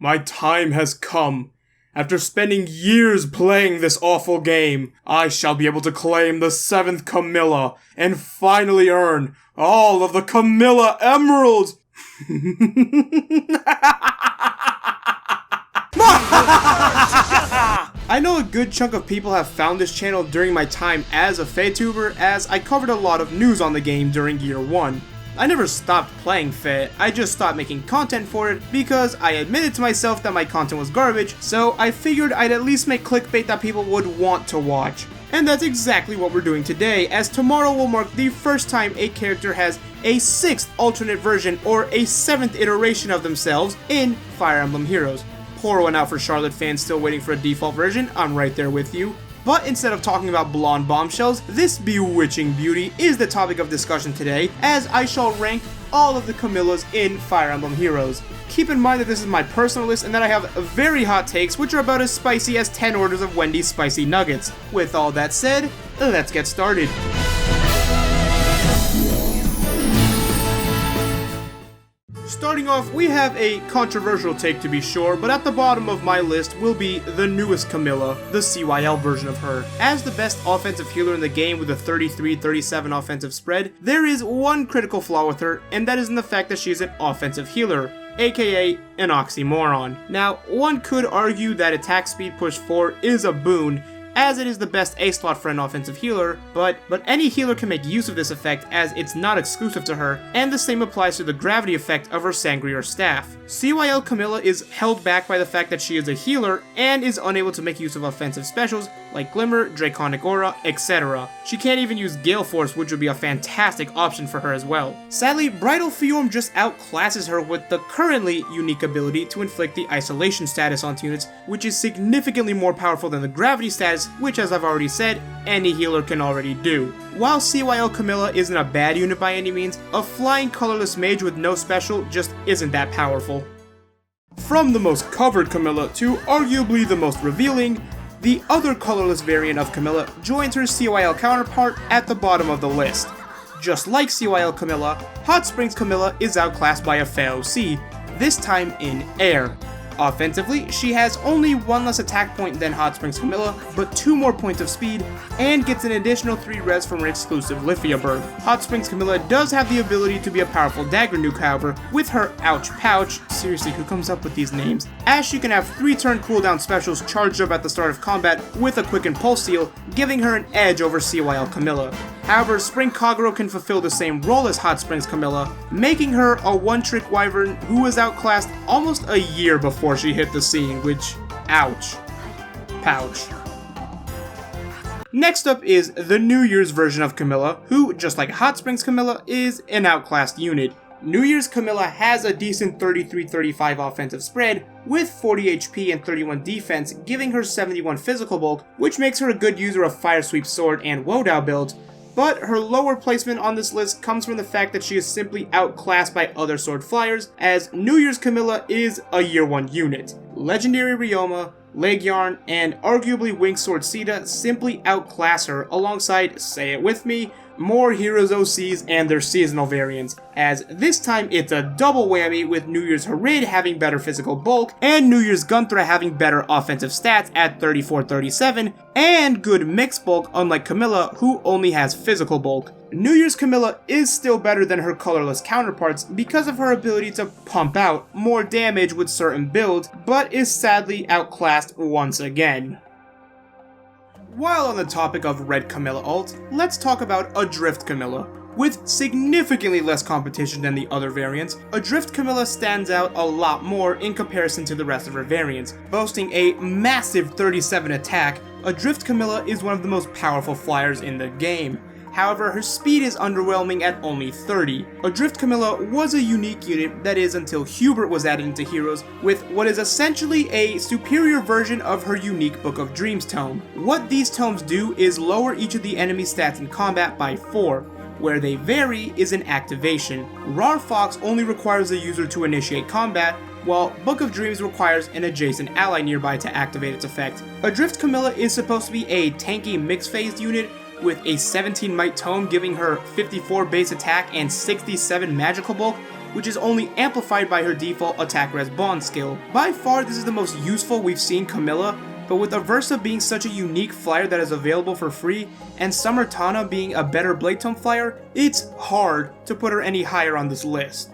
My time has come. After spending years playing this awful game, I shall be able to claim the 7th Camilla and finally earn all of the Camilla Emeralds. I know a good chunk of people have found this channel during my time as a FeTuber, as I covered a lot of news on the game during Year 1. I never stopped playing Fe, I just stopped making content for it because I admitted to myself that my content was garbage, so I figured I'd at least make clickbait that people would want to watch. And that's exactly what we're doing today, as tomorrow will mark the first time a character has a 6th alternate version or a 7th iteration of themselves in Fire Emblem Heroes. Pour one out for Charlotte fans still waiting for a default version, I'm right there with you. But instead of talking about blonde bombshells, this bewitching beauty is the topic of discussion today, as I shall rank all of the Camillas in Fire Emblem Heroes. Keep in mind that this is my personal list and that I have very hot takes which are about as spicy as 10 orders of Wendy's spicy nuggets. With all that said, let's get started. Starting off, we have a controversial take to be sure, but at the bottom of my list will be the newest Camilla, the CYL version of her. As the best offensive healer in the game with a 33-37 offensive spread, there is one critical flaw with her, and that is in the fact that she is an offensive healer, aka an oxymoron. Now, one could argue that attack speed push 4 is a boon, as it is the best A slot for an offensive healer, but any healer can make use of this effect as it's not exclusive to her, and the same applies to the gravity effect of her Sangreor staff. CYL Camilla is held back by the fact that she is a healer and is unable to make use of offensive specials like Glimmer, Draconic Aura, etc. She can't even use Gale Force, which would be a fantastic option for her as well. Sadly, Bridal Fiorm just outclasses her with the currently unique ability to inflict the isolation status onto units, which is significantly more powerful than the gravity status, which, as I've already said, any healer can already do. While CYL Camilla isn't a bad unit by any means, a flying colorless mage with no special just isn't that powerful. From the most covered Camilla to arguably the most revealing, the other colorless variant of Camilla joins her CYL counterpart at the bottom of the list. Just like CYL Camilla, Hot Springs Camilla is outclassed by a FeOC, this time in air. Offensively, she has only 1 less attack point than Hot Springs Camilla, but 2 more points of speed, and gets an additional 3 res from her exclusive Lithia Bird. Hot Springs Camilla does have the ability to be a powerful dagger nuke, however, with her Ouch Pouch, seriously, who comes up with these names, as she can have 3 turn cooldown specials charged up at the start of combat with a quick and pulse seal, giving her an edge over CYL Camilla. However, Spring Kagero can fulfill the same role as Hot Springs Camilla, making her a one-trick wyvern who was outclassed almost a year before she hit the scene, which, ouch. Pouch. Next up is the New Year's version of Camilla, who, just like Hot Springs Camilla, is an outclassed unit. New Year's Camilla has a decent 33-35 offensive spread, with 40 HP and 31 defense, giving her 71 physical bulk, which makes her a good user of Fire Sweep Sword and Wodow builds, but her lower placement on this list comes from the fact that she is simply outclassed by other sword flyers, as New Year's Camilla is a Year 1 unit. Legendary Ryoma, Leg Yarn, and arguably Winged Sword Sita simply outclass her alongside, say it with me, more Heroes OCs and their seasonal variants, as this time it's a double whammy with New Year's Harid having better physical bulk, and New Year's Gunthra having better offensive stats at 34-37, and good mixed bulk unlike Camilla, who only has physical bulk. New Year's Camilla is still better than her colorless counterparts because of her ability to pump out more damage with certain builds, but is sadly outclassed once again. While on the topic of Red Camilla ult, let's talk about Adrift Camilla. With significantly less competition than the other variants, Adrift Camilla stands out a lot more in comparison to the rest of her variants. Boasting a massive 37 attack, Adrift Camilla is one of the most powerful flyers in the game. However, her speed is underwhelming at only 30. Adrift Camilla was a unique unit, that is until Hubert was added into Heroes, with what is essentially a superior version of her unique Book of Dreams tome. What these tomes do is lower each of the enemy stats in combat by 4. Where they vary is in activation. Rar Fox only requires the user to initiate combat, while Book of Dreams requires an adjacent ally nearby to activate its effect. Adrift Camilla is supposed to be a tanky mixed-phased unit, with a 17 might tome giving her 54 base attack and 67 magical bulk, which is only amplified by her default attacker as bond skill. By far, this is the most useful we've seen Camilla, but with Aversa being such a unique flyer that is available for free, and Summer Tana being a better Blade Tome flyer, it's hard to put her any higher on this list.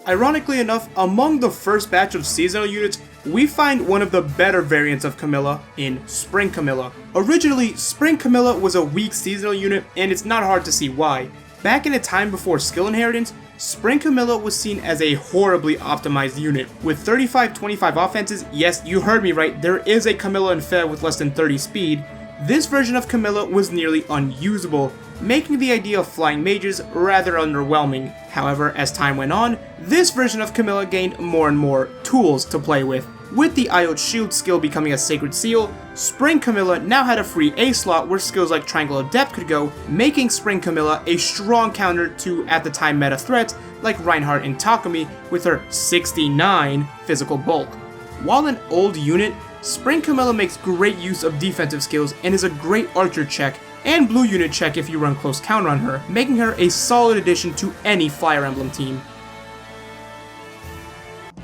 Ironically enough, among the first batch of seasonal units, we find one of the better variants of Camilla in Spring Camilla. Originally, Spring Camilla was a weak seasonal unit, and it's not hard to see why. Back in a time before skill inheritance, Spring Camilla was seen as a horribly optimized unit. With 35-25 offenses, yes, you heard me right, there is a Camilla in Fed with less than 30 speed, this version of Camilla was nearly unusable, making the idea of flying mages rather underwhelming. However, as time went on, this version of Camilla gained more and more tools to play with. With the Iot Shield skill becoming a sacred seal, Spring Camilla now had a free A slot where skills like Triangle of Depth could go, making Spring Camilla a strong counter to, at the time, meta threats like Reinhardt and Takumi with her 69 physical bulk. While an old unit, Spring Camilla makes great use of defensive skills and is a great archer check and blue unit check if you run close counter on her, making her a solid addition to any Fire Emblem team.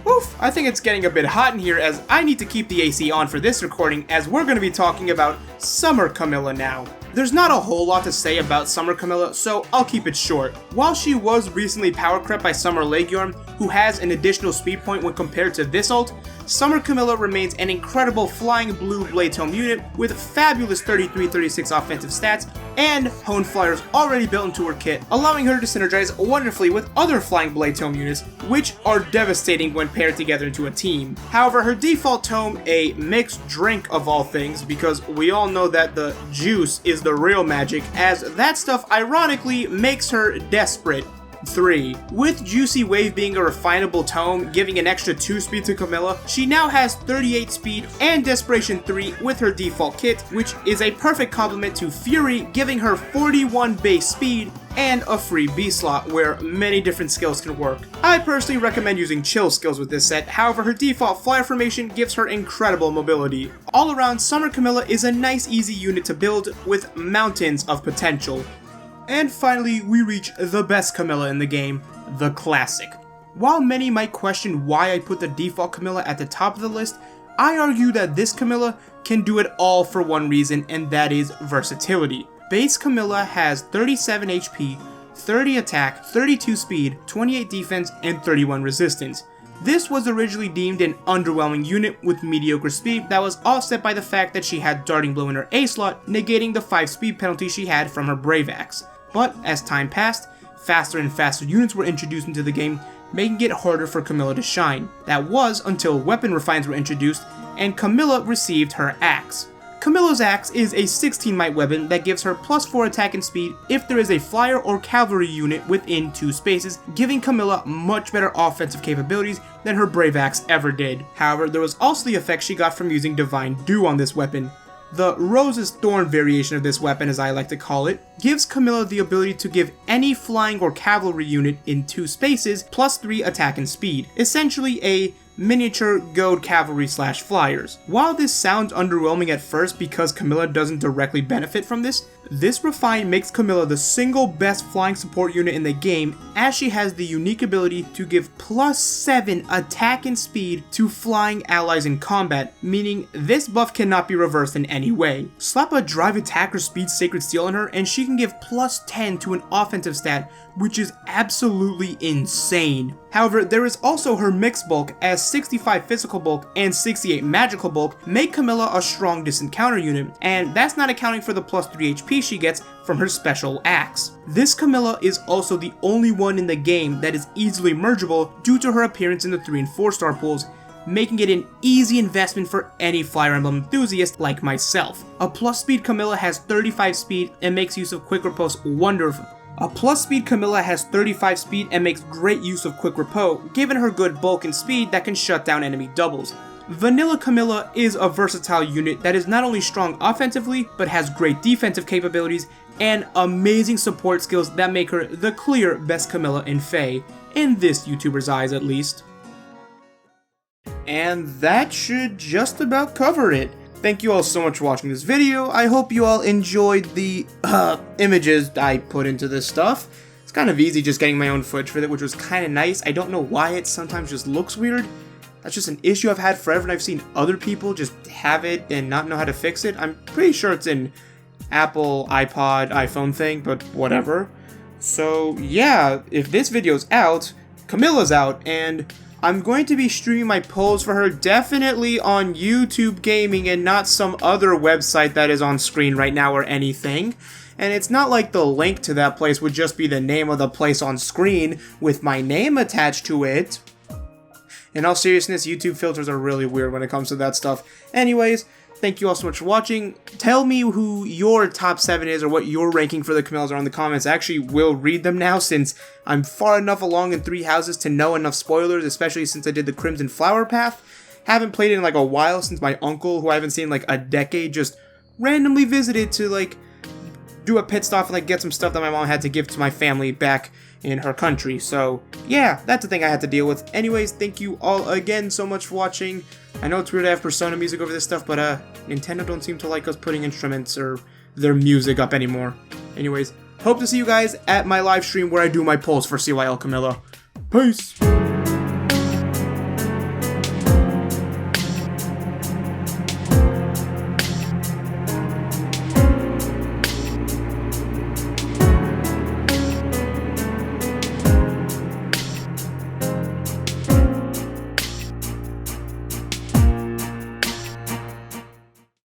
Oof, I think it's getting a bit hot in here as I need to keep the AC on for this recording as we're going to be talking about Summer Camilla now. There's not a whole lot to say about Summer Camilla, so I'll keep it short. While she was recently power crept by Summer Leguarm, who has an additional speed point when compared to this ult, Summer Camilla remains an incredible flying blue Blade Tome unit with fabulous 33-36 offensive stats and honed flyers already built into her kit, allowing her to synergize wonderfully with other flying Blade Tome units, which are devastating when paired together into a team. However, her default tome, a mixed drink of all things, because we all know that the juice is the real magic, as that stuff ironically makes her desperate. 3. With Juicy Wave being a refinable tome, giving an extra 2 speed to Camilla, she now has 38 speed and Desperation 3 with her default kit, which is a perfect complement to Fury, giving her 41 base speed and a free B slot where many different skills can work. I personally recommend using chill skills with this set, however her default flyer formation gives her incredible mobility. All around, Summer Camilla is a nice easy unit to build with mountains of potential. And finally, we reach the best Camilla in the game, the Classic. While many might question why I put the default Camilla at the top of the list, I argue that this Camilla can do it all for one reason, and that is versatility. Base Camilla has 37 HP, 30 attack, 32 speed, 28 defense, and 31 resistance. This was originally deemed an underwhelming unit with mediocre speed that was offset by the fact that she had Darting Blow in her A slot, negating the 5 speed penalty she had from her Brave Axe. But as time passed, faster and faster units were introduced into the game, making it harder for Camilla to shine. That was until weapon refines were introduced and Camilla received her axe. Camilla's axe is a 16 might weapon that gives her plus 4 attack and speed if there is a flyer or cavalry unit within 2 spaces, giving Camilla much better offensive capabilities than her Brave Axe ever did. However, there was also the effect she got from using Divine Dew on this weapon. The Rose's Thorn variation of this weapon, as I like to call it, gives Camilla the ability to give any flying or cavalry unit in 2 spaces plus 3 attack and speed, essentially a miniature goad cavalry slash flyers. While this sounds underwhelming at first because Camilla doesn't directly benefit from this refine makes Camilla the single best flying support unit in the game, as she has the unique ability to give plus 7 attack and speed to flying allies in combat, meaning this buff cannot be reversed in any way. Slap a drive attack or speed sacred seal on her and she can give plus 10 to an offensive stat, which is absolutely insane. However, there is also her mixed bulk, as 65 physical bulk and 68 magical bulk make Camilla a strong distant counter unit, and that's not accounting for the plus 3 HP she gets from her special axe. This Camilla is also the only one in the game that is easily mergeable due to her appearance in the 3 and 4 star pools, making it an easy investment for any Fire Emblem enthusiast like myself. A plus speed Camilla has 35 speed and makes use of quick riposte wonderful. A plus speed Camilla has 35 speed and makes great use of quick riposte, given her good bulk and speed that can shut down enemy doubles. Vanilla Camilla is a versatile unit that is not only strong offensively, but has great defensive capabilities and amazing support skills that make her the clear best Camilla in Fae, in this YouTuber's eyes at least. And that should just about cover it. Thank you all so much for watching this video. I hope you all enjoyed the images I put into this stuff. it's kind of easy just getting my own footage for it, which was kind of nice. I don't know why it sometimes just looks weird. That's just an issue I've had forever, and I've seen other people just have it and not know how to fix it. I'm pretty sure it's an Apple, iPod, iPhone thing, but whatever. So yeah, if this video's out, Camilla's out, and I'm going to be streaming my polls for her definitely on YouTube Gaming and not some other website that is on screen right now or anything. And it's not like the link to that place would just be the name of the place on screen with my name attached to it. In all seriousness, YouTube filters are really weird when it comes to that stuff. Anyways, thank you all so much for watching. Tell me who your top 7 is or what your ranking for the Camillas are in the comments. I actually will read them now since I'm far enough along in 3 Houses to know enough spoilers, especially since I did the Crimson Flower Path. Haven't played it in like a while since my uncle, who I haven't seen in like a decade, just randomly visited to like do a pit stop and like get some stuff that my mom had to give to my family back in her country. So yeah, that's the thing I had to deal with. Anyways, thank you all again so much for watching. I know it's weird to have Persona music over this stuff, but Nintendo don't seem to like us putting instruments or their music up anymore. Anyways, hope to see you guys at my live stream where I do my polls for CYL Camilla. Peace!